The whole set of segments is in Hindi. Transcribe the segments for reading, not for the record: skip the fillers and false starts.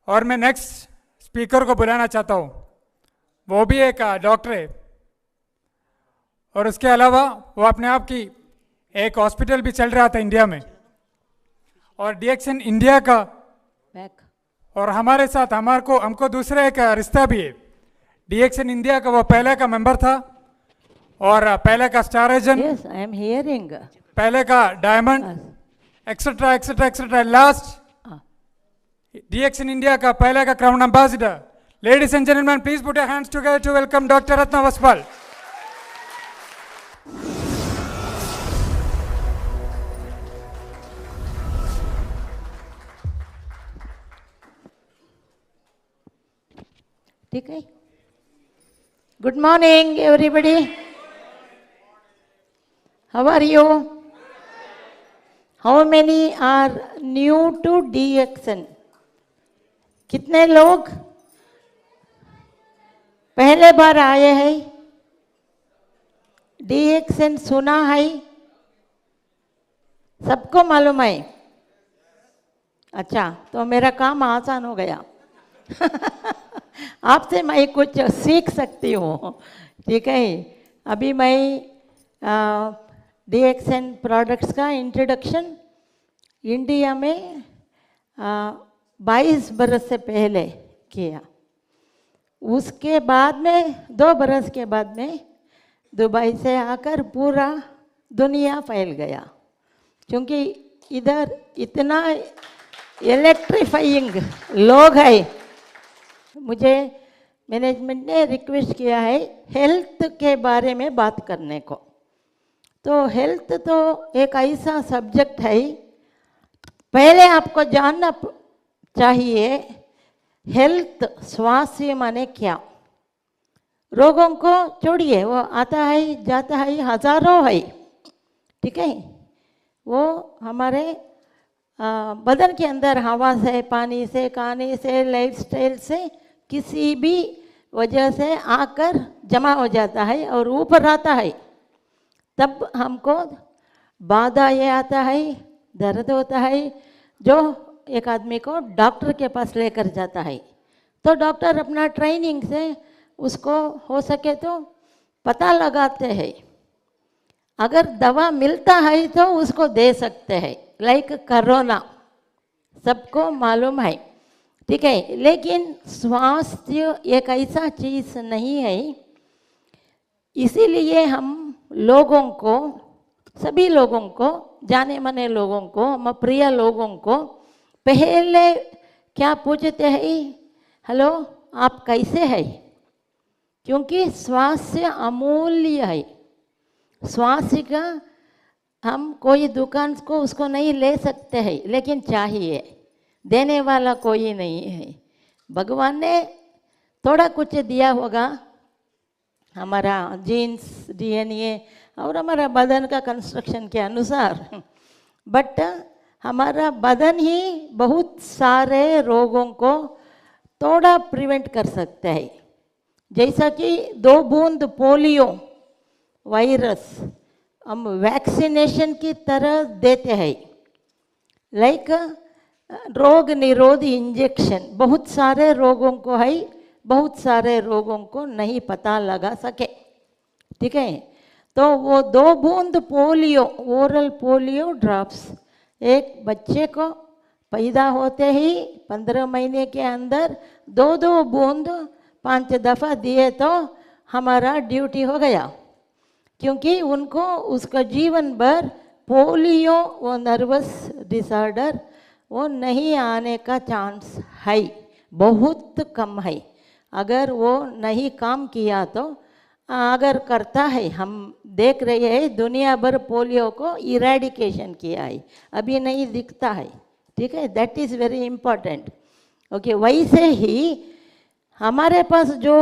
और मैं नेक्स्ट स्पीकर को बुलाना चाहता हूँ, वो भी एक डॉक्टर है और उसके अलावा वो अपने आप की एक हॉस्पिटल भी चल रहा था इंडिया में, और डीएक्सन इंडिया का और हमारे साथ हमको दूसरा एक रिश्ता भी है। डीएक्सन इंडिया का वो पहले का मेंबर था और पहले का star agent, Yes, I am hearing. पहले का diamond, etcetera etcetera etcetera, last DXN India का पहले का crown ambassador. Ladies and gentleman, please put your hands together to welcome doctor Ratna Vaspal. ठीक है। Good morning, everybody. How are you? How many are new to DXN? कितने लोग पहले बार आए हैं? DXN सुना है? सबको मालूम है? अच्छा, तो मेरा काम आसान हो गया। आपसे मैं कुछ सीख सकती हूँ, ठीक है। अभी मैं DXN प्रोडक्ट्स का इंट्रोडक्शन इंडिया में 22 बरस से पहले किया। उसके बाद में 2 बरस के बाद में दुबई से आकर पूरा दुनिया फैल गया, क्योंकि इधर इतना इलेक्ट्रीफाइंग लोग है। मुझे मैनेजमेंट ने रिक्वेस्ट किया है हेल्थ के बारे में बात करने को। तो हेल्थ तो एक ऐसा सब्जेक्ट है, पहले आपको जानना चाहिए हेल्थ, स्वास्थ्य माने क्या। रोगों को छोड़िए, वो आता है जाता है, हजारों है, ठीक है। वो हमारे बदन के अंदर हवा से, पानी से, खाने से, लाइफस्टाइल से, किसी भी वजह से आकर जमा हो जाता है और ऊपर आता है। तब हमको बाधा ये आता है, दर्द होता है, जो एक आदमी को डॉक्टर के पास लेकर जाता है। तो डॉक्टर अपना ट्रेनिंग से उसको हो सके तो पता लगाते हैं। अगर दवा मिलता है तो उसको दे सकते हैं, लाइक कोरोना सबको मालूम है, ठीक है। लेकिन स्वास्थ्य एक ऐसा चीज़ नहीं है, इसीलिए हम लोगों को, सभी लोगों को, जाने माने लोगों को, हम प्रिय लोगों को पहले क्या पूछते हैं? हेलो, आप कैसे हैं? क्योंकि स्वास्थ्य अमूल्य है। स्वास्थ्य का हम कोई दुकान को उसको नहीं ले सकते हैं, लेकिन चाहिए, देने वाला कोई नहीं है। भगवान ने थोड़ा कुछ दिया होगा, हमारा जीन्स, डीएनए और हमारा बदन का कंस्ट्रक्शन के अनुसार, बट हमारा बदन ही बहुत सारे रोगों को थोड़ा प्रिवेंट कर सकता है। जैसा कि 2 बूंद पोलियो वायरस हम वैक्सीनेशन की तरह देते हैं, लाइक रोग निरोधी इंजेक्शन बहुत सारे रोगों को है, बहुत सारे रोगों को नहीं पता लगा सके, ठीक है। तो वो 2 बूंद पोलियो, ओरल पोलियो ड्रॉप्स, एक बच्चे को पैदा होते ही 15 महीने के अंदर 2-2 बूंद 5 दफ़ा दिए तो हमारा ड्यूटी हो गया। क्योंकि उनको उसका जीवन भर पोलियो, वो नर्वस डिसऑर्डर, वो नहीं आने का चांस है, बहुत कम है। अगर वो नहीं काम किया तो, अगर करता है, हम देख रहे हैं दुनिया भर पोलियो को इरेडिकेशन किया है, अभी नहीं दिखता है, ठीक है। That is very important, okay. वैसे ही हमारे पास जो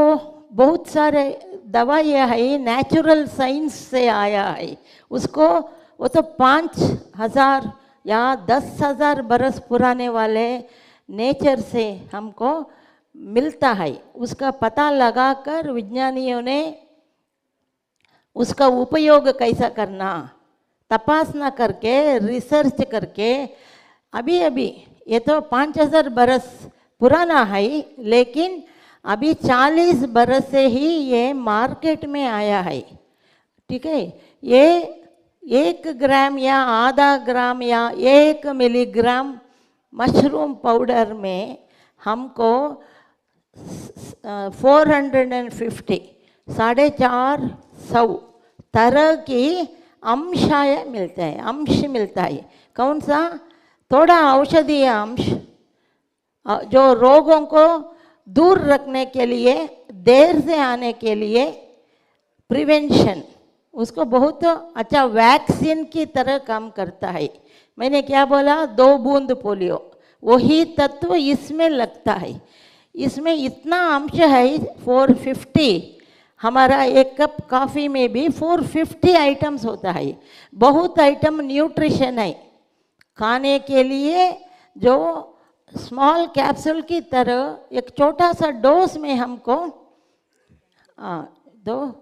बहुत सारे दवाइयाँ है, नेचुरल साइंस से आया है, उसको वो तो 5000 या 10,000 बरस पुराने वाले नेचर से हमको मिलता है। उसका पता लगाकर विज्ञानियों ने उसका उपयोग कैसा करना, तपासना करके, रिसर्च करके, अभी अभी ये तो 5000 बरस पुराना है, लेकिन अभी 40 बरस से ही ये मार्केट में आया है। ठीक है, ये 1 ग्राम या आधा ग्राम या 1 मिलीग्राम मशरूम पाउडर में हमको 450 450 तरह की अंशाएं मिलते हैं, अंश मिलता है। कौन सा? थोड़ा औषधीय अंश जो रोगों को दूर रखने के लिए, देर से आने के लिए, प्रिवेंशन, उसको बहुत अच्छा वैक्सीन की तरह काम करता है। मैंने क्या बोला? 2 बूंद पोलियो, वही तत्व इसमें लगता है। इसमें इतना अंश है 450, हमारा 1 कप कॉफ़ी में भी 450 आइटम्स होता है। बहुत आइटम न्यूट्रिशन है खाने के लिए, जो स्मॉल कैप्सूल की तरह एक छोटा सा डोज में हमको 2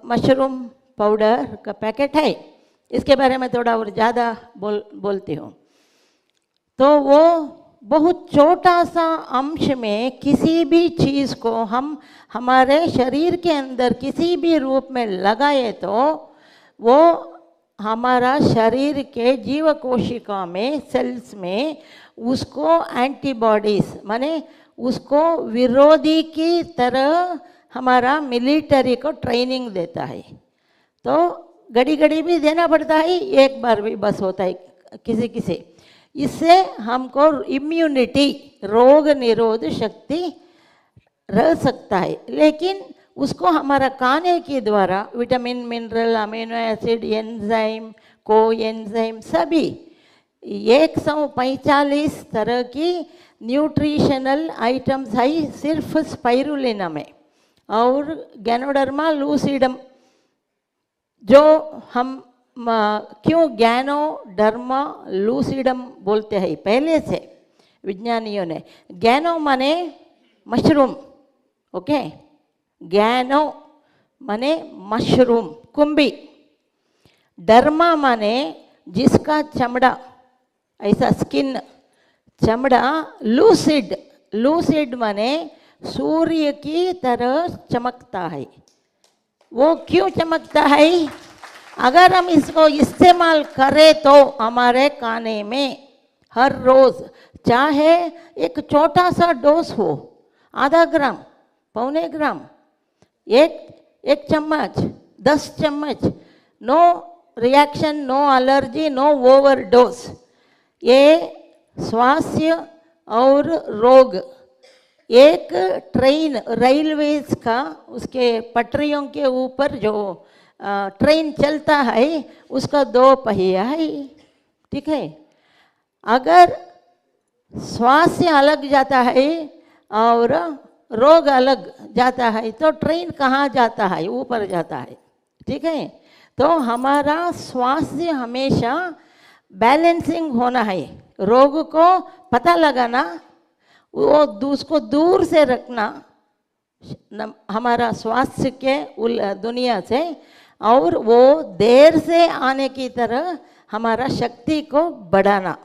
मशरूम पाउडर का पैकेट है। इसके बारे में थोड़ा और ज़्यादा बोलती हूँ। तो वो बहुत छोटा सा अंश में किसी भी चीज़ को हम हमारे शरीर के अंदर किसी भी रूप में लगाए तो वो हमारा शरीर के जीव कोशिका में, सेल्स में, उसको एंटीबॉडीज माने उसको विरोधी की तरह हमारा मिलिट्री को ट्रेनिंग देता है। तो घड़ी घड़ी भी देना पड़ता है, एक बार भी बस होता है किसी किसी। इससे हमको इम्यूनिटी, रोग निरोध शक्ति रह सकता है। लेकिन उसको हमारा खाने के द्वारा vitamin, mineral, amino acid, enzyme, को एंजाइम सभी 145 तरह की न्यूट्रिशनल आइटम्स है सिर्फ स्पाइरुलिना में। और गैनोडर्मा लूसिडम, जो हम क्यों गैनोडर्मा लूसिडम बोलते हैं पहले से विज्ञानियों ने? गैनो माने मशरूम, ओके, गैनो माने मशरूम, कुंभी। डर्मा माने जिसका चमड़ा, ऐसा स्किन, चमड़ा। लूसिड, लूसिड माने सूर्य की तरह चमकता है। वो क्यों चमकता है? अगर हम इसको इस्तेमाल करें तो हमारे खाने में हर रोज़, चाहे एक छोटा सा डोज हो, आधा ग्राम, पौने ग्राम, एक चम्मच, 10 चम्मच, no reaction, no allergy, no overdose. ये स्वास्थ्य और रोग, एक ट्रेन, रेलवेज का, उसके पटरियों के ऊपर जो ट्रेन चलता है उसका 2 पहिया है। ठीक है, अगर स्वास्थ्य अलग जाता है और रोग अलग जाता है तो ट्रेन कहाँ जाता है? ऊपर जाता है। ठीक है, तो हमारा स्वास्थ्य हमेशा बैलेंसिंग होना है। रोग को पता लगाना, वो उसको दूर से रखना हमारा स्वास्थ्य के दुनिया से, और वो देर से आने की तरह हमारा शक्ति को बढ़ाना।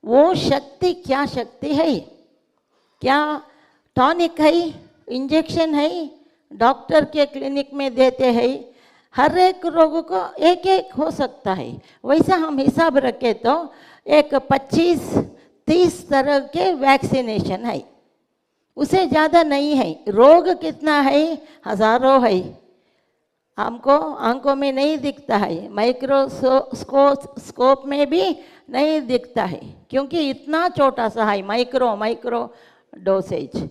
वो शक्ति क्या शक्ति है? क्या टॉनिक है, इंजेक्शन है, डॉक्टर के क्लिनिक में देते हैं? हर एक रोग को एक एक हो सकता है। वैसा हम हिसाब रखें तो एक 25-30 तरह के वैक्सीनेशन है, उसे ज़्यादा नहीं है। रोग कितना है? हज़ारों है, हमको आंखों में नहीं दिखता है, माइक्रोस्कोप में भी नहीं दिखता है, क्योंकि इतना छोटा सा है, माइक्रो डोसेज,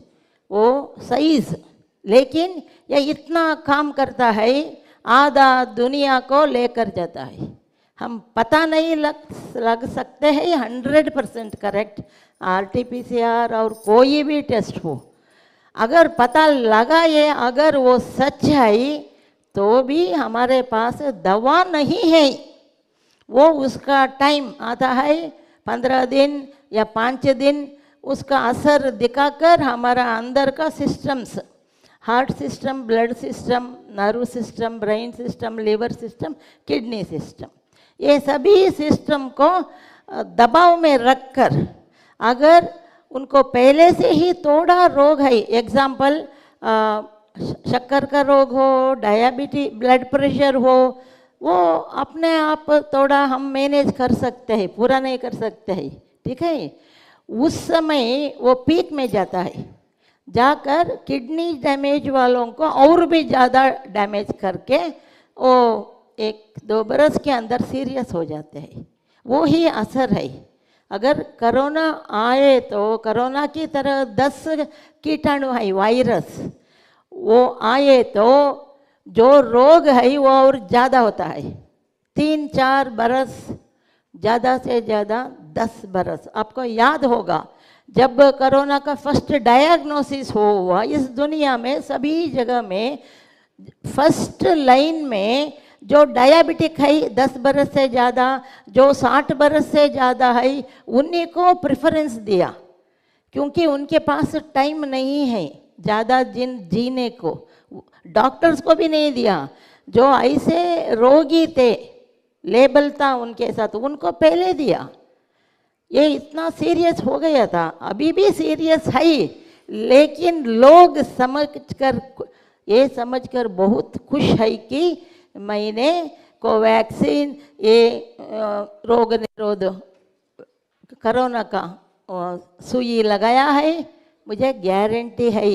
वो साइज। लेकिन ये इतना काम करता है, आधा दुनिया को लेकर जाता है। हम पता नहीं लग सकते हैं 100% करेक्ट RT-PCR और कोई भी टेस्ट हो। अगर पता लगा ये, अगर वो सच है, तो भी हमारे पास दवा नहीं है। वो उसका टाइम आता है 15 दिन या 5 दिन, उसका असर दिखाकर हमारा अंदर का systems, heart system, blood system, nerve system, brain system, liver system, kidney system, ये सभी सिस्टम को दबाव में रखकर अगर उनको पहले से ही थोड़ा रोग है, एग्जाम्पल शक्कर का रोग हो, डायबिटीज, ब्लड प्रेशर हो, वो अपने आप थोड़ा हम मैनेज कर सकते हैं, पूरा नहीं कर सकते हैं, ठीक है। उस समय वो पीक में जाता है, जाकर किडनी डैमेज वालों को और भी ज़्यादा डैमेज करके वो 1-2 बरस के अंदर सीरियस हो जाते हैं। वो ही असर है। अगर कोरोना आए तो कोरोना की तरह 10 कीटाणु है, वायरस, वो आए तो जो रोग है वो और ज़्यादा होता है। 3-4 बरस, ज़्यादा से ज़्यादा 10 बरस। आपको याद होगा जब कोरोना का फर्स्ट डायग्नोसिस हुआ इस दुनिया में, सभी जगह में फर्स्ट लाइन में जो डायबिटिक है 10 बरस से ज़्यादा, जो 60 बरस से ज़्यादा है, उन्हीं को प्रेफरेंस दिया, क्योंकि उनके पास टाइम नहीं है ज़्यादा जीने को। डॉक्टर्स को भी नहीं दिया। जो ऐसे रोगी थे, लेबल था उनके साथ, उनको पहले दिया। ये इतना सीरियस हो गया था, अभी भी सीरियस है, लेकिन लोग ये समझकर बहुत खुश है कि मैंने कोवैक्सीन, ये रोग निरोधक कोरोना का सुई लगाया है, मुझे गारंटी है।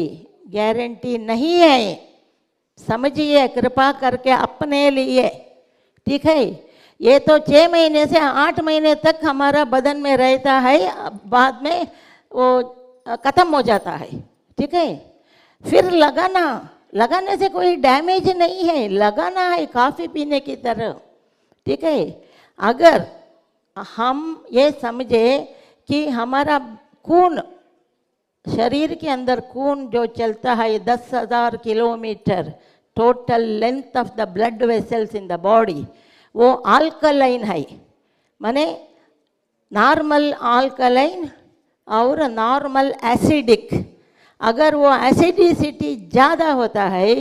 गारंटी नहीं है, समझिए कृपा करके अपने लिए, ठीक है। ये तो 6 महीने से 8 महीने तक हमारा बदन में रहता है, बाद में वो ख़त्म हो जाता है, ठीक है। फिर लगाने से कोई डैमेज नहीं है, लगाना है कॉफ़ी पीने की तरह, ठीक है। अगर हम ये समझे कि हमारा खून, शरीर के अंदर खून जो चलता है 10,000 kilometre, total length of the blood vessels in the body, वो अल्कलाइन है, माने नॉर्मल अल्कलाइन और नॉर्मल एसिडिक। अगर वो एसिडिसिटी ज़्यादा होता है,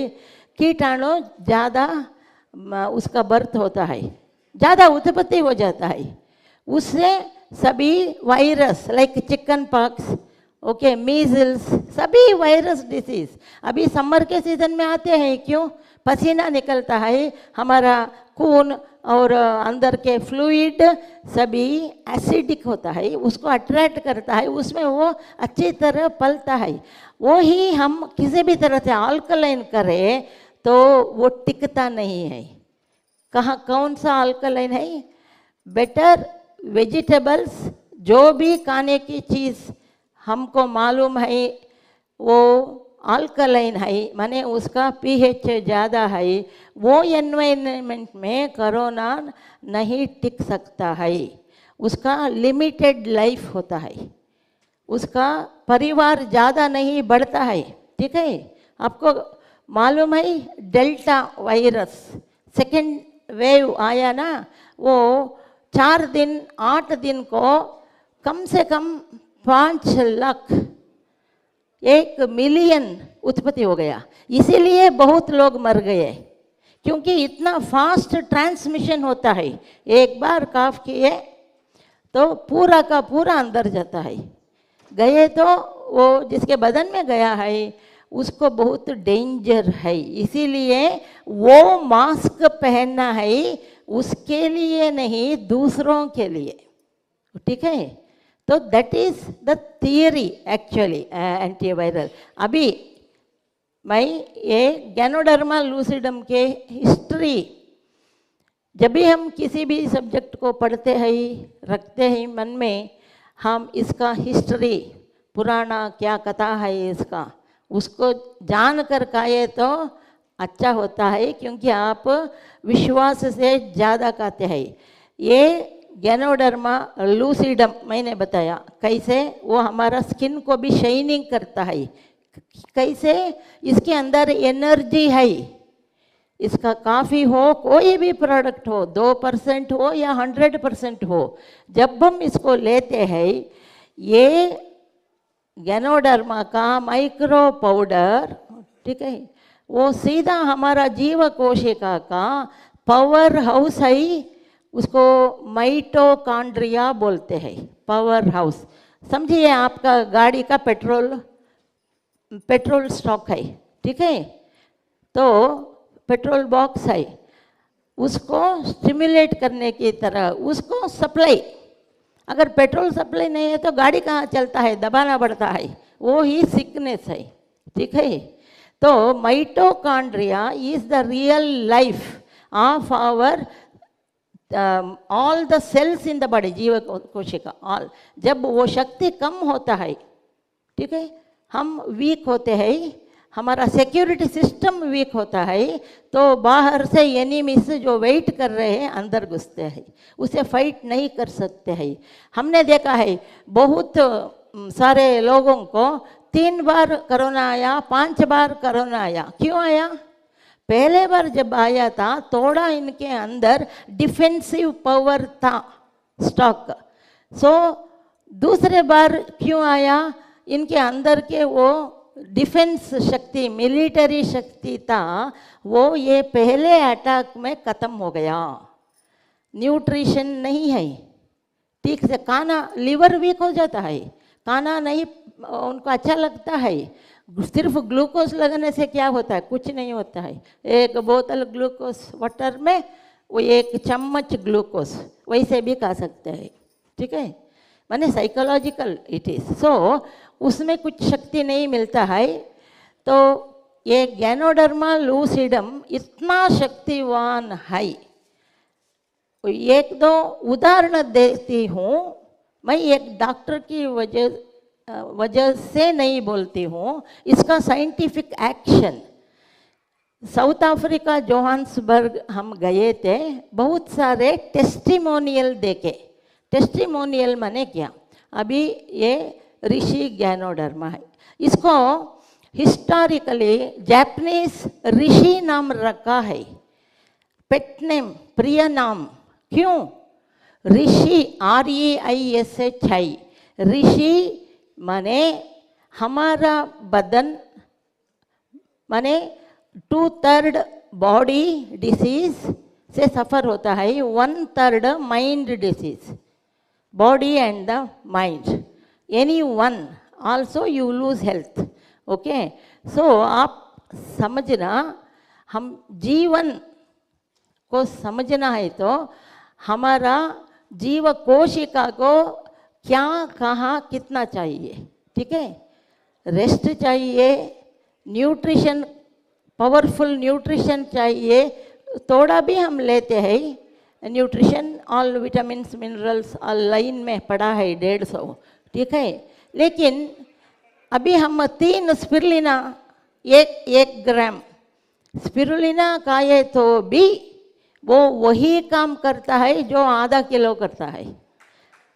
कीटाणु ज़्यादा उसका बर्थ होता है, ज़्यादा उत्पत्ति हो जाता है, उससे सभी virus like chicken pox, okay, measles, सभी वायरस डिसीज अभी समर के सीजन में आते हैं। क्यों? पसीना निकलता है, हमारा खून और अंदर के फ्लूइड सभी एसिडिक होता है, उसको अट्रैक्ट करता है, उसमें वो अच्छी तरह पलता है। वो ही हम किसी भी तरह से अल्कलाइन करें तो वो टिकता नहीं है। कौन सा अल्कलाइन है? बेटर वेजिटेबल्स, जो भी खाने की चीज़ हमको मालूम है वो अल्कलाइन है, माने उसका पीएच ज़्यादा है, वो एनवायरनमेंट में कोरोना नहीं टिक सकता है। उसका लिमिटेड लाइफ होता है, उसका परिवार ज़्यादा नहीं बढ़ता है, ठीक है। आपको मालूम है डेल्टा वायरस सेकेंड वेव आया ना, वो 4 दिन 8 दिन को कम से कम 5 लाख 1 मिलियन उत्पत्ति हो गया। इसीलिए बहुत लोग मर गए, क्योंकि इतना फास्ट ट्रांसमिशन होता है। एक बार कफ किए तो पूरा का पूरा अंदर जाता है, गए तो वो जिसके बदन में गया है उसको बहुत डेंजर है। इसीलिए वो मास्क पहनना है, उसके लिए नहीं, दूसरों के लिए, ठीक है। तो that is the theory actually antiviral. अभी मैं ये गैनोडर्मा लूसिडम के हिस्ट्री, जब भी हम किसी भी सब्जेक्ट को पढ़ते हैं, रखते हैं मन में, हम इसका हिस्ट्री, पुराना क्या कथा है इसका, उसको जान कर खाए तो अच्छा होता है, क्योंकि आप विश्वास से ज़्यादा खाते हैं। ये गैनोडर्मा लूसिडम मैंने बताया कैसे वो हमारा स्किन को भी शाइनिंग करता है, कैसे इसके अंदर एनर्जी है। इसका काफ़ी हो, कोई भी प्रोडक्ट हो, 2% हो या 100% हो, जब हम इसको लेते हैं, ये गैनोडर्मा का माइक्रो पाउडर, ठीक है, वो सीधा हमारा जीव कोशिका का पावर हाउस है, उसको माइटोकॉन्ड्रिया बोलते हैं, पावर हाउस। समझिए आपका गाड़ी का पेट्रोल स्टॉक है, ठीक है, तो पेट्रोल बॉक्स है, उसको स्टिमुलेट करने की तरह उसको सप्लाई, अगर पेट्रोल सप्लाई नहीं है तो गाड़ी कहाँ चलता है, दबाना पड़ता है, वो ही सिकनेस है, ठीक है। तो mitochondria is the real life of our all the cells in the body, जीव कोशिका ऑल। जब वो शक्ति कम होता है, ठीक है, हम वीक होते हैं, हमारा सिक्योरिटी सिस्टम वीक होता है, तो बाहर से एनिमीज जो वेट कर रहे हैं अंदर घुसते हैं, उसे फाइट नहीं कर सकते हैं। हमने देखा है बहुत सारे लोगों को 3 बार कोरोना आया, 5 बार कोरोना आया। क्यों आया? पहले बार जब आया था थोड़ा इनके अंदर डिफेंसिव पावर था, स्टॉक। सो दूसरे बार क्यों आया? इनके अंदर के वो डिफेंस शक्ति, मिलिट्री शक्ति था, वो ये पहले अटैक में ख़त्म हो गया। न्यूट्रिशन नहीं है ठीक से, खाना, लीवर वीक हो जाता है, खाना नहीं उनको अच्छा लगता है। सिर्फ ग्लूकोज लगने से क्या होता है? कुछ नहीं होता है। 1 बोतल ग्लूकोज वाटर में वो 1 चम्मच ग्लूकोज वैसे भी खा सकते हैं, ठीक है, माने साइकोलॉजिकल इट इज़। सो उसमें कुछ शक्ति नहीं मिलता है। तो ये गैनोडर्मा लूसिडम इतना शक्तिवान है। 1-2 उदाहरण देती हूँ, मैं एक डॉक्टर की वजह से नहीं बोलती हूँ, इसका scientific action. South Africa Johannesburg हम गए थे, बहुत सारे टेस्टिमोनियल देखे। टेस्टिमोनियल माने क्या? अभी ये ऋषि गैनोडर्मा है, इसको हिस्टोरिकली जापानीज ऋषि नाम रखा है, पेट नेम, प्रिय नाम। क्यों? ऋषि, REISHI, ऋषि माने हमारा बदन, माने 2/3 बॉडी डिसीज से सफ़र होता है, 1/3 mind disease, body and the mind, any one also you lose health. Okay, so आप समझना, हम जीवन को समझना है तो हमारा जीव कोशिका को क्या, कहाँ, कितना चाहिए, ठीक है, रेस्ट चाहिए, न्यूट्रिशन, पावरफुल न्यूट्रिशन चाहिए, थोड़ा भी हम लेते हैं nutrition, all vitamins minerals all line में पड़ा है 150, ठीक है, लेकिन अभी हम 3 स्पिरुलिना, 1 ग्राम स्पिरुलिना खाए तो भी वो वही काम करता है जो आधा किलो करता है।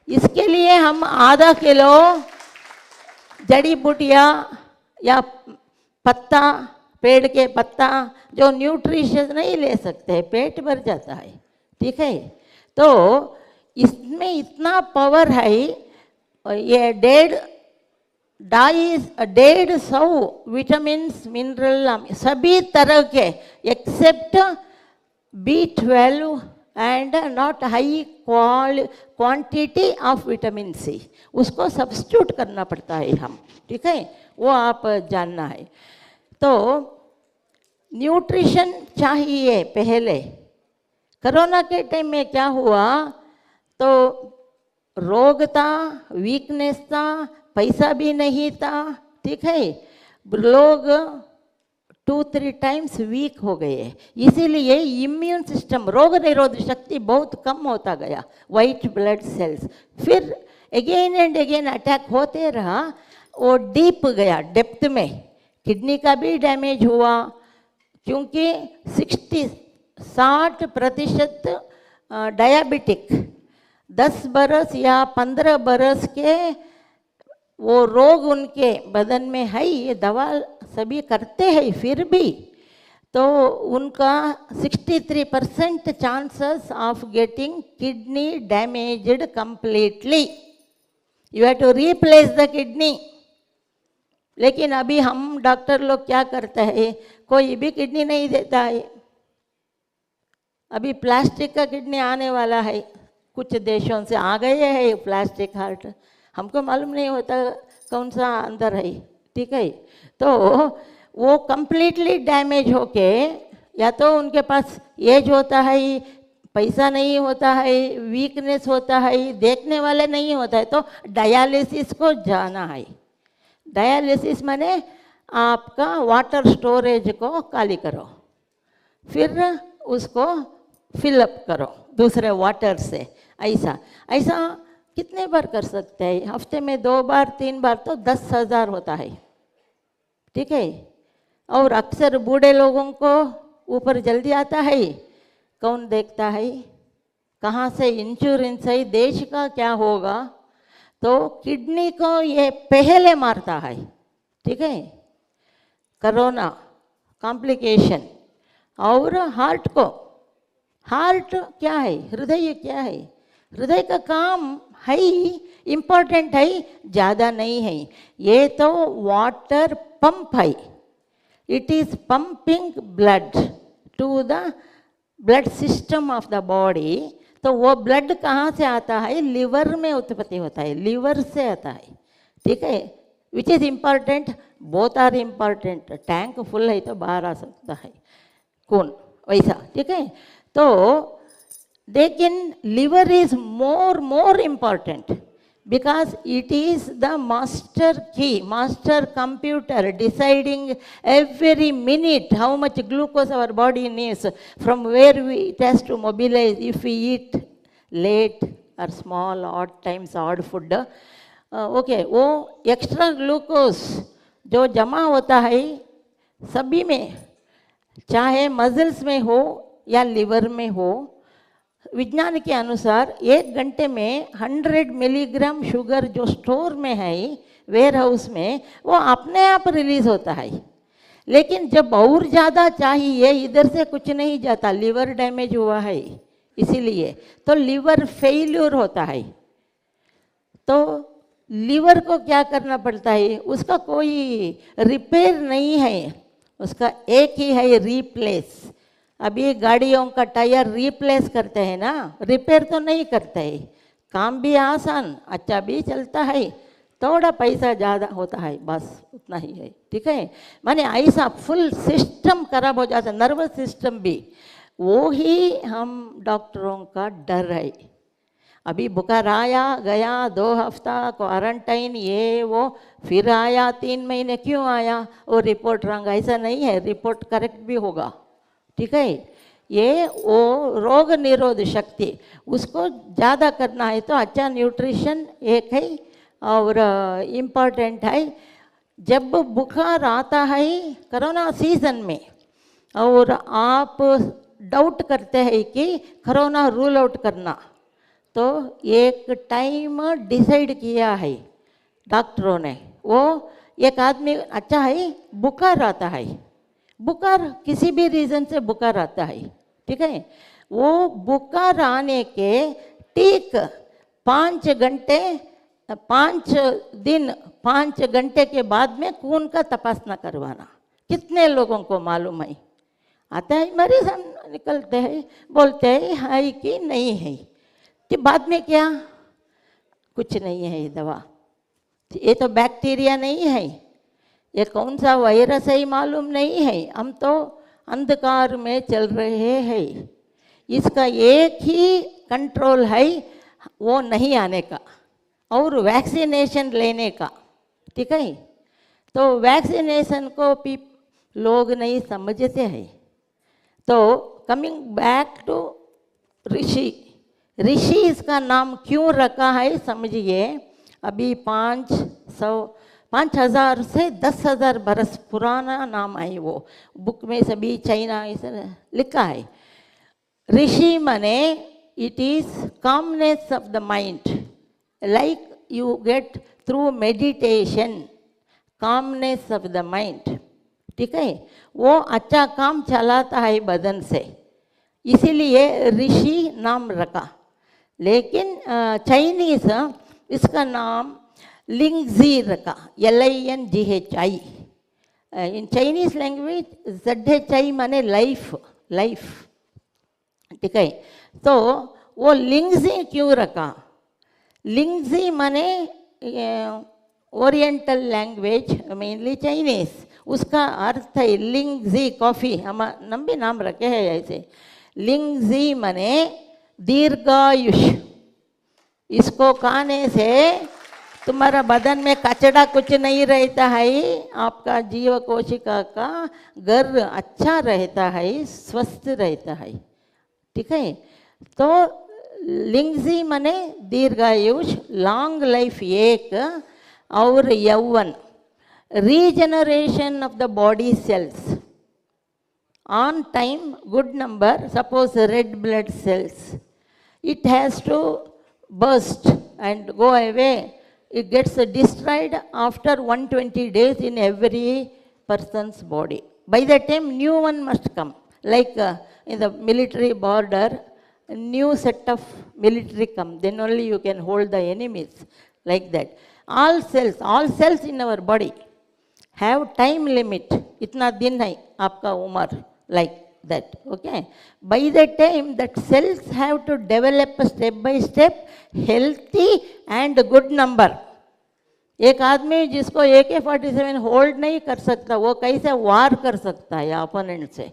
इसके लिए हम आधा किलो जड़ी बूटियाँ या पत्ता, पेड़ के पत्ता जो न्यूट्रिशन नहीं ले सकते, पेट भर जाता है, ठीक है। तो इसमें इतना पावर है, ये 150 विटामिन्स मिनरल सभी तरह के except B12 and not high quantity of vitamin C, उसको सब्स्टिट्यूट करना पड़ता है हम, ठीक है, वो आप जानना है। तो न्यूट्रिशन चाहिए। पहले कोरोना के टाइम में क्या हुआ, तो रोग था, वीकनेस था, पैसा भी नहीं था, ठीक है, लोग 2-3 टाइम्स वीक हो गए, इसीलिए इम्यून सिस्टम, रोग निरोधक शक्ति बहुत कम होता गया, वाइट ब्लड सेल्स, फिर अगेन एंड अगेन अटैक होते रहा, वो डीप गया, डेप्थ में, किडनी का भी डैमेज हुआ, क्योंकि 60% डायबिटिक 10 बरस या 15 बरस के वो रोग उनके बदन में है, ये दवा सभी करते हैं फिर भी, तो उनका 63% chances of getting kidney damaged completely, you have to replace the kidney. लेकिन अभी हम डॉक्टर लोग क्या करते हैं, कोई भी किडनी नहीं देता है। अभी प्लास्टिक का किडनी आने वाला है, कुछ देशों से आ गए हैं प्लास्टिक हार्ट, हमको मालूम नहीं होता कौन सा अंदर है, ठीक है। तो वो कंप्लीटली डैमेज होके, या तो उनके पास एज होता है, पैसा नहीं होता है, वीकनेस होता है, देखने वाले नहीं होता है, तो डायलिसिस को जाना है। डायलिसिस माने आपका वाटर स्टोरेज को खाली करो, फिर उसको फिलअप करो दूसरे वाटर से। ऐसा ऐसा कितने बार कर सकते हैं? हफ्ते में 2 बार 3 बार तो 10,000 होता है, ठीक है। और अक्सर बूढ़े लोगों को ऊपर जल्दी आता है, कौन देखता है? कहाँ से इंश्योरेंस है? देश का क्या होगा? तो किडनी को ये पहले मारता है, ठीक है, कोरोना कॉम्प्लिकेशन। और हार्ट को, हार्ट क्या है? हृदय क्या है? हृदय का काम है, इम्पोर्टेंट है, ज़्यादा नहीं है। ये तो वाटर पंप है, it is pumping blood to the blood system of the body. तो वो ब्लड कहाँ से आता है? लिवर में उत्पत्ति होता है, लिवर से आता है, ठीक है। Which is important, both are important. Tank full है तो बाहर आ सकता है खून, वैसा, ठीक है। तो लेकिन liver is more important because it is the master key, master computer deciding every minute how much glucose our body needs, from where it has to mobilize if we eat late or small odd times odd food, okay, वो extra glucose जो जमा होता है सभी में, चाहे मसल्स में हो या लिवर में हो, विज्ञान के अनुसार 1 घंटे में 100 मिलीग्राम शुगर जो स्टोर में है वेयर हाउस में, वो अपने आप रिलीज होता है। लेकिन जब और ज़्यादा चाहिए, इधर से कुछ नहीं जाता, लिवर डैमेज हुआ है इसीलिए, तो लिवर फेल्यूर होता है। तो लिवर को क्या करना पड़ता है? उसका कोई रिपेयर नहीं है, उसका एक ही है रिप्लेस। अभी गाड़ियों का टायर रिप्लेस करते हैं ना, रिपेयर तो नहीं करते हैं। काम भी आसान, अच्छा भी चलता है, थोड़ा पैसा ज़्यादा होता है, बस उतना ही है, ठीक है। माने ऐसा फुल सिस्टम खराब हो जाता है, नर्वस सिस्टम भी। वो ही हम डॉक्टरों का डर है। अभी बुखार आया गया, 2 हफ्ता क्वारंटाइन, ये वो, फिर आया 3 महीने, क्यों आया? वो रिपोर्ट रंग, ऐसा नहीं है, रिपोर्ट करेक्ट भी होगा, ठीक है। ये वो रोग निरोध शक्ति उसको ज़्यादा करना है तो अच्छा न्यूट्रिशन एक है और इम्पॉर्टेंट है। जब बुखार आता है कोरोना सीजन में और आप डाउट करते हैं कि कोरोना रूल आउट करना, तो एक टाइम डिसाइड किया है डॉक्टरों ने। वो एक आदमी, अच्छा है, बुखार आता है, बुखार किसी भी रीज़न से बुखार आता है, ठीक है। वो बुखार आने के ठीक 5 घंटे 5 दिन 5 घंटे के बाद में खून का तपासना करवाना। कितने लोगों को मालूम है? आता है मरीज, हम निकलते हैं, बोलते हैं है कि नहीं है, कि बाद में क्या? कुछ नहीं है दवा, ये तो बैक्टीरिया नहीं है, ये कौन सा वायरस है मालूम नहीं है, हम तो अंधकार में चल रहे हैं। इसका एक ही कंट्रोल है, वो नहीं आने का और वैक्सीनेशन लेने का, ठीक है। तो वैक्सीनेशन को भी लोग नहीं समझते हैं। तो कमिंग बैक टू ऋषि, ऋषि इसका नाम क्यों रखा है समझिए। अभी 5,000 से 10,000 बरस पुराना नाम है, वो बुक में सभी चाइना ऐसे लिखा है। ऋषि माने it is calmness of the mind, like you get through meditation, calmness of the mind, ठीक है। वो अच्छा काम चलाता है बदन से, इसीलिए ऋषि नाम रखा। लेकिन चाइनीज इसका नाम लिंगजी रखा, LINGHI। In Chinese language ZHI माने लाइफ, लाइफ, ठीक है। तो वो लिंगजी क्यों रखा? लिंगजी माने ओरिएंटल लैंग्वेज मेनली चाइनीज, उसका अर्थ है लिंगजी कॉफी, हम नंबी नाम रखे हैं ऐसे। लिंगजी मने दीर्घायुष। इसको खाने से तुम्हारा बदन में कचड़ा कुछ नहीं रहता है, आपका जीव कोशिका का गर्भ अच्छा रहता है, स्वस्थ रहता है, ठीक है। तो लिंगजी मने दीर्घायुष, लॉन्ग लाइफ एक, और यौवन, regeneration of the body cells on time, good number, suppose red blood cells, it has to burst and go away. It gets destroyed after 120 days in every person's body. By that time, new one must come. Like in the military border, a new set of military come. Then only you can hold the enemies. Like that. All cells in our body have time limit. इतना दिन है आपका उम्र, like that, okay. By that time, that cells have to develop step by step, healthy and good number. एक आदमी जिसको AK-47 होल्ड नहीं कर सकता, वो कैसे वार कर सकता है अपोनेंट से?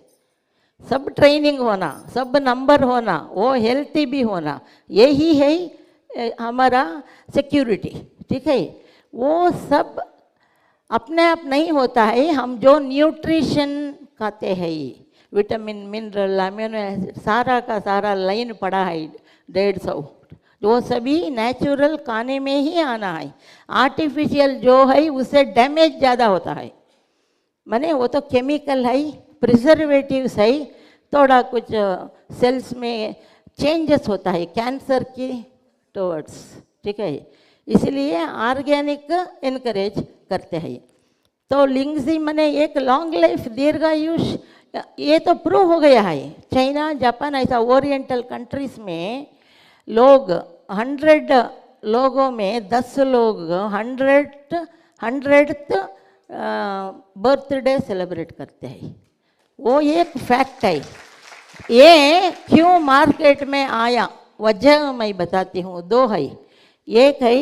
सब ट्रेनिंग होना, सब नंबर होना, वो हेल्थी भी होना, यही है हमारा सिक्योरिटी, ठीक है। वो सब अपने आप नहीं होता है, हम जो न्यूट्रिशन खाते हैं, विटामिन मिनरल अमीनो एसिड सारा का सारा लाइन पड़ा है 150, वो सभी नेचुरल खाने में ही आना है। आर्टिफिशियल जो है उससे डैमेज ज़्यादा होता है, माने वो तो केमिकल है, प्रिजर्वेटिव्स है, थोड़ा कुछ सेल्स में चेंजेस होता है कैंसर की टुवर्ड्स, ठीक है। इसलिए ऑर्गेनिक इनकरेज करते हैं। तो लिंगजी मने एक लॉन्ग लाइफ, दीर्घायुष, ये तो प्रूव हो गया है। चाइना, जापान ऐसा ओरिएंटल कंट्रीज में लोग 100 लोगों में 10 लोग 100th बर्थडे सेलिब्रेट करते हैं। वो एक फैक्ट है। ये क्यों मार्केट में आया, वजह मैं बताती हूँ, दो है। एक है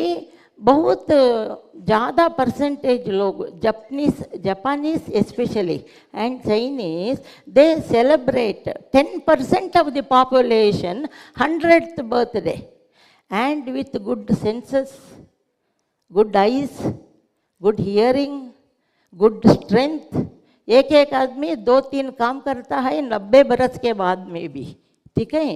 बहुत ज़्यादा परसेंटेज लोग, Japanese specially and Chinese, they celebrate 10% of the population 100th birthday, and with good senses, good eyes, good hearing, good strength. एक एक आदमी 2-3 काम करता है 90 बरस के बाद में भी, ठीक है।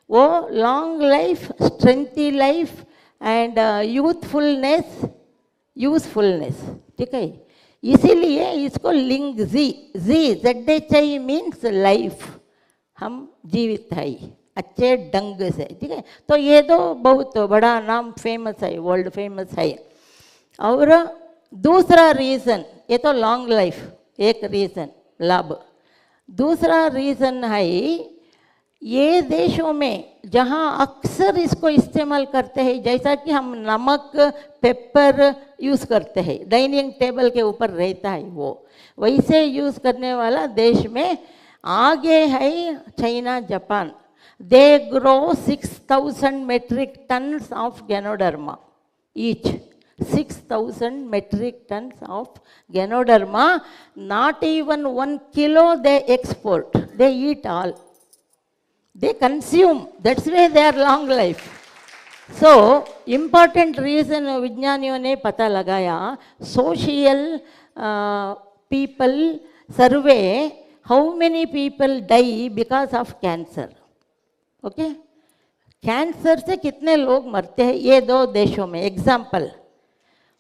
वो लॉन्ग लाइफ, स्ट्रेंथी लाइफ एंड यूथफुलनेस, यूजफुलनेस, ठीक है। इसीलिए इसको लिंगजी, ZHI मीन्स लाइफ, हम जीवित है अच्छे ढंग से, ठीक है। तो ये तो बहुत बड़ा नाम, फेमस है, वर्ल्ड फेमस है। और दूसरा रीज़न, ये तो लॉन्ग लाइफ एक रीज़न, लाभ। दूसरा रीज़न है, ये देशों में जहाँ अक्सर इसको इस्तेमाल करते हैं, जैसा कि हम नमक, पेपर यूज़ करते हैं, डाइनिंग टेबल के ऊपर रहता है वो, वैसे यूज़ करने वाला देश में आगे है China, Japan. They grow 6000 metric tons of Ganoderma each. 6,000 metric tons of Ganoderma, not even 1 kilo they export. They eat all. They consume. That's why they are long life. So, important reason विज्ञानियों ने पता लगाया, social people survey, how many people die because of cancer. Okay? Cancer से कितने लोग मरते हैं ये दो देशों में। एग्जाम्पल,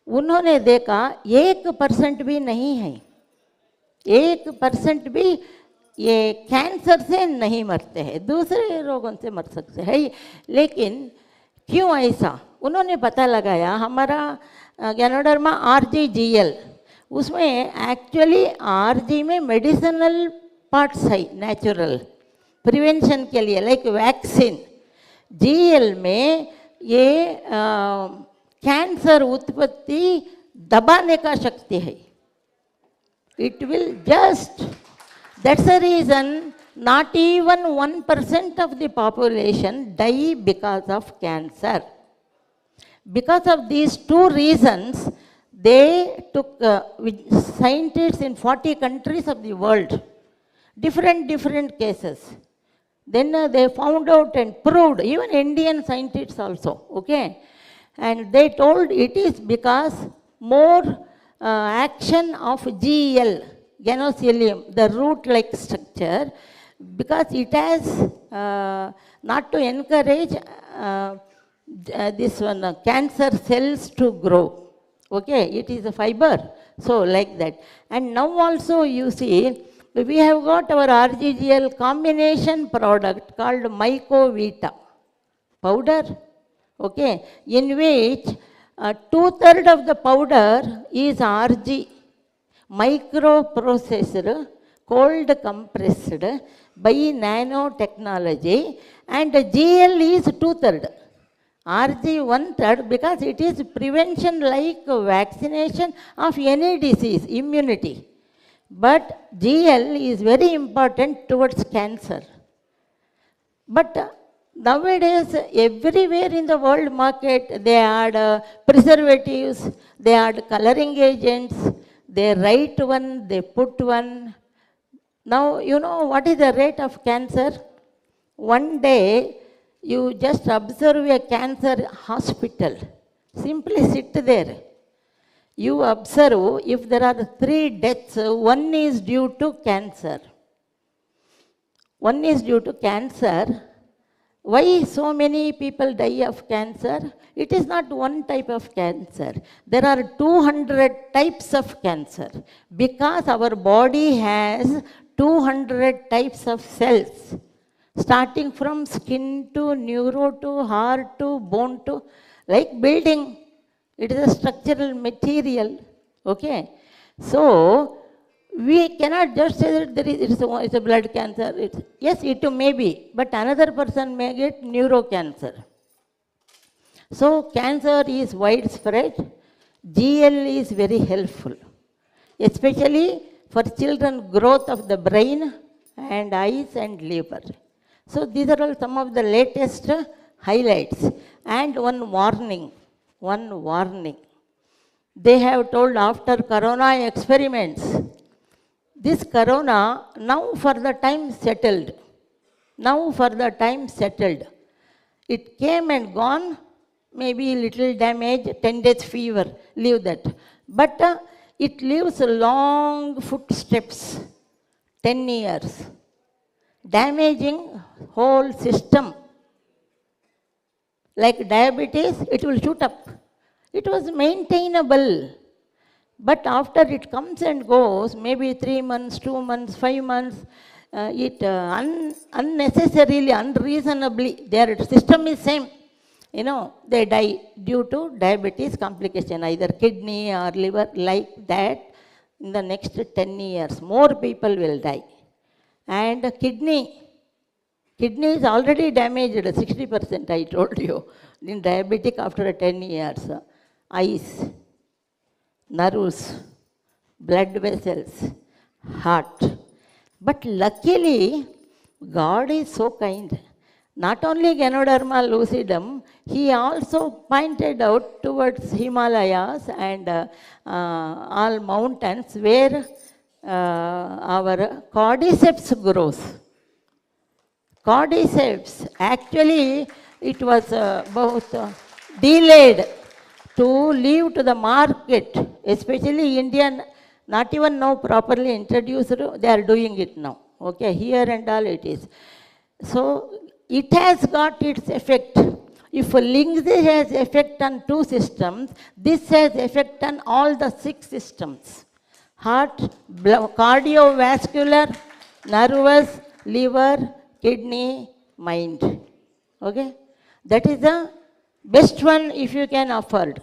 उन्होंने देखा 1% भी नहीं है, 1% भी ये कैंसर से नहीं मरते हैं, दूसरे रोगों से मर सकते हैं। लेकिन क्यों ऐसा, उन्होंने पता लगाया, हमारा गैनोडर्मा RGGL, उसमें एक्चुअली RG में मेडिसिनल पार्ट्स है, नेचुरल प्रिवेंशन के लिए, लाइक वैक्सीन। GL में ये कैंसर उत्पत्ति दबाने का शक्ति है। It will just, that's the reason not even 1% of the population die because of cancer. Because of these two reasons, they took with scientists in 40 countries of the world, different cases. Then they found out and proved, even Indian scientists also, okay? And they told it is because more action of GEL, Ganosylium, the root-like structure, because it has not to encourage this one cancer cells to grow. Okay, it is a fiber, so like that. And now also you see, we have got our RGGL combination product called Mycovita powder, okay, in which 2/3 of the powder is RG, microprocessor, cold compressed by nanotechnology, and GL is 2/3. RG 1/3 because it is prevention like vaccination of any disease, immunity. But GL is very important towards cancer. But nowadays, everywhere in the world market, they add preservatives, they add coloring agents, they write one, they put one. Now, you know what is the rate of cancer? One day, you just observe a cancer hospital. Simply sit there. You observe if there are 3 deaths, one is due to cancer. One is due to cancer. Why so many people die of cancer? It is not one type of cancer. There are 200 types of cancer because our body has 200 types of cells, starting from skin to neuro to heart to bone to, like building. It is a structural material, okay? So, we cannot just say that it's a blood cancer. Yes, it may be, but another person may get neurocancer. So, cancer is widespread. GL is very helpful, especially for children growth of the brain and eyes and liver. So, these are all some of the latest highlights. And one warning. They have told after corona experiments, this corona now for the time settled. It came and gone, maybe little damage, 10 days fever, leave that. But it leaves long footsteps, 10 years, damaging whole system. Like diabetes, it will shoot up. It was maintainable. But after it comes and goes, maybe 3 months, 2 months, 5 months, unnecessarily, unreasonably, their system is same. You know, they die due to diabetes complication, either kidney or liver, like that. In the next 10 years, more people will die. And kidney is already damaged, 60%, I told you, in diabetic after 10 years. Eyes, nerves, blood vessels, heart. But luckily, God is so kind. Not only Ganoderma lucidum, He also pointed out towards Himalayas and all mountains where our cordyceps grows. Cordyceps, actually, it was both delayed to leave to the market, especially Indian, not even now properly introduced, they are doing it now. Okay, here and all it is. So, it has got its effect. If Lindsay has effect on 2 systems, this has effect on all the 6 systems. Heart, cardiovascular, nervous, liver, kidney, mind. Okay? That is the best one if you can afford.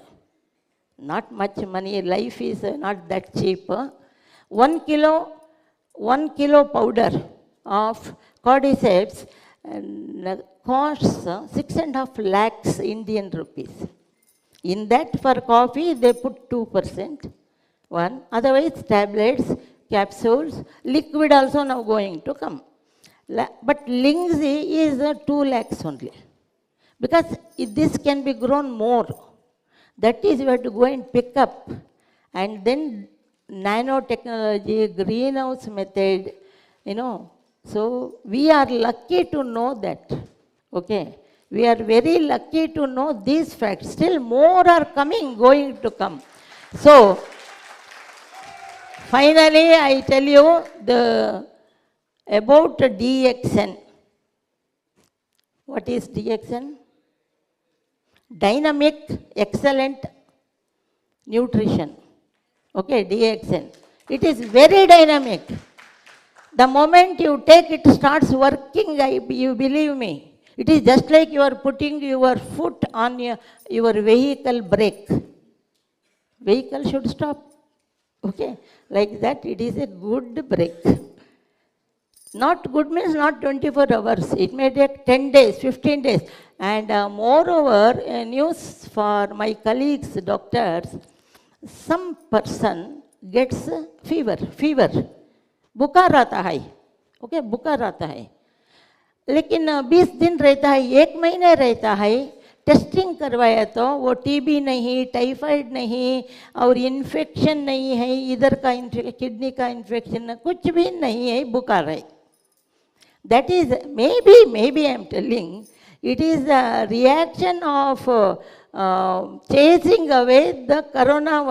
Not much money, life is not that cheap. 1 kilo powder of cordyceps costs 6.5 lakhs Indian rupees. In that for coffee they put 2%. One, otherwise tablets, capsules, liquid also now going to come. But Lindsay is 2 lakhs only. Because this can be grown more. That is, we have to go and pick up. And then nanotechnology, greenhouse method, you know. So we are lucky to know that. Okay. We are very lucky to know these facts. Still more are coming, going to come. So finally, I tell you about DXN. What is DXN? Dynamic Excellent Nutrition. Okay, DXN. It is very dynamic. The moment you take it starts working, you believe me. It is just like you are putting your foot on your vehicle brake. Vehicle should stop. Okay, like that it is a good brake. Not good means not 24 hours. It may take 10 days, 15 days. And moreover, news for my colleagues, doctors, some person gets fever. बुखार आता है, ओके बुखार आता है, लेकिन 20 दिन रहता है, 1 महीने रहता है, टेस्टिंग करवाया तो वो टीबी नहीं, टाइफाइड नहीं और इन्फेक्शन नहीं है, इधर का किडनी का इन्फेक्शन कुछ भी नहीं है, बुखार है. That is maybe I am telling, it is a reaction of chasing away the corona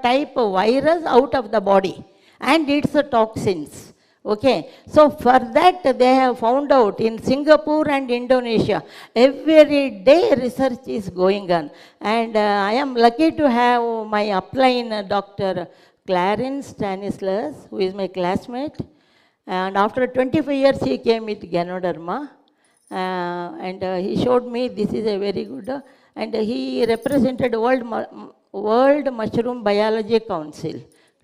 type virus out of the body and its toxins. Okay, so for that they have found out in Singapore and Indonesia, every day research is going on, and I am lucky to have my upline Dr. Clarence Stanislas, who is my classmate, and after 25 years he came with Ganoderma. And he showed me this is a very good, and he represented World Mushroom Biology Council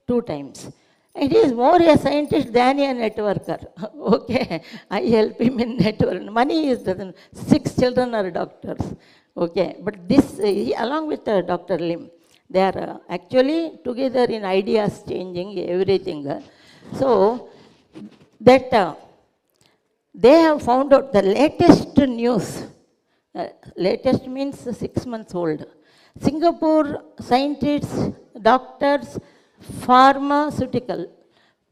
2 times. He is more a scientist than a networker. Okay, I help him in network. Money is doesn't. 6 children are doctors. Okay, but this along with Dr. Lim, they are actually together in ideas changing everything. So that. They have found out the latest news. Latest means 6 months old. Singapore scientists, doctors, pharmaceutical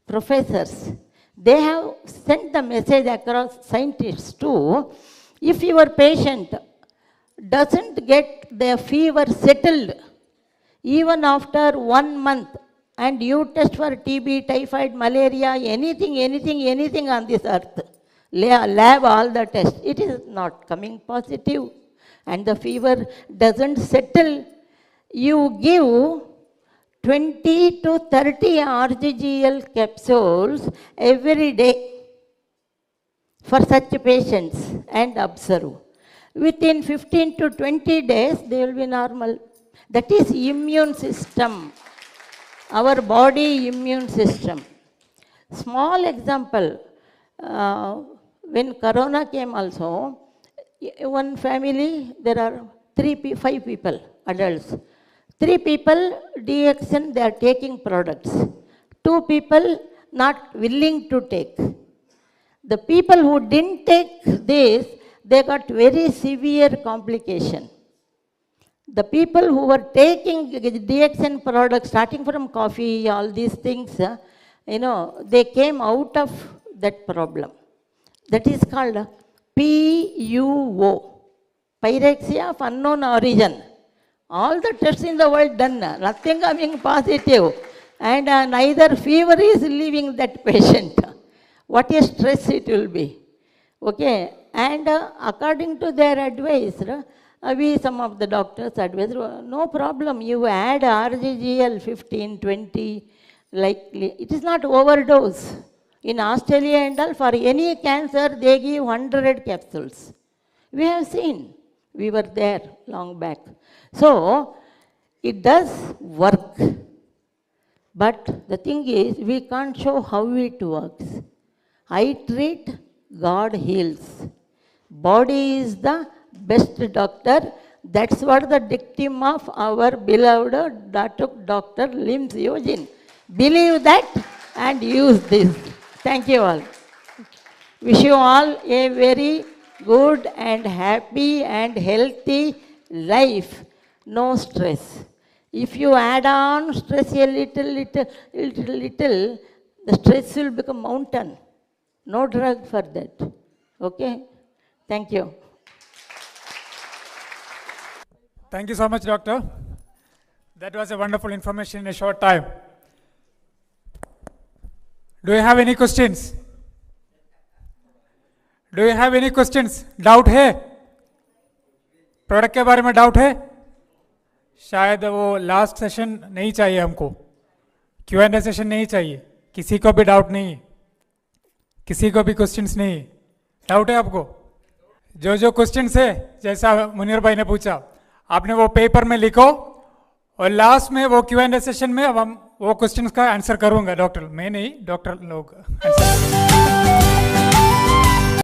professors, they have sent the message across scientists too. If your patient doesn't get their fever settled even after 1 month, and you test for TB, typhoid, malaria, anything on this earth, lab all the tests, it is not coming positive and the fever doesn't settle, you give 20 to 30 RGGL capsules every day for such patients and observe. Within 15 to 20 days, they will be normal. That is immune system, our body immune system. Small example. When Corona came also, one family, there are 5 people, adults. 3 people, DXN, they are taking products. 2 people not willing to take. The people who didn't take this, they got very severe complication. The people who were taking DXN products, starting from coffee, all these things, they came out of that problem. That is called PUO, pyrexia of unknown origin. All the tests in the world done, nothing coming positive, and neither fever is leaving that patient. What a stress it will be. Okay, and according to their advice, some of the doctors advise, no problem, you add RGGL 15, 20, likely. It is not overdose. In Australia and all, for any cancer, they give 100 capsules. We have seen. We were there long back. So, it does work. But the thing is, we can't show how it works. I treat, God heals. Body is the best doctor. That's what the dictum of our beloved Dr. Lim Seo-jin. Believe that and use this. Thank you all. Wish you all a very good and happy and healthy life, no stress. If you add on stress a little, the stress will become mountain. No drug for that. Okay? Thank you. Thank you so much, doctor. That was a wonderful information in a short time. Do you have any questions? Do you have any questions? Doubt है? प्रोडक्ट के बारे में डाउट है? शायद वो लास्ट सेशन नहीं चाहिए हमको, Q&A सेशन नहीं चाहिए, किसी को भी डाउट नहीं है, किसी को भी क्वेश्चंस नहीं है, डाउट है आपको? जो क्वेश्चंस है जैसा मुनीर भाई ने पूछा आपने वो पेपर में लिखो और लास्ट में वो Q&A सेशन में अब हम वो क्वेश्चंस का आंसर करूंगा, डॉक्टर मैं नहीं, डॉक्टर लोग आंसर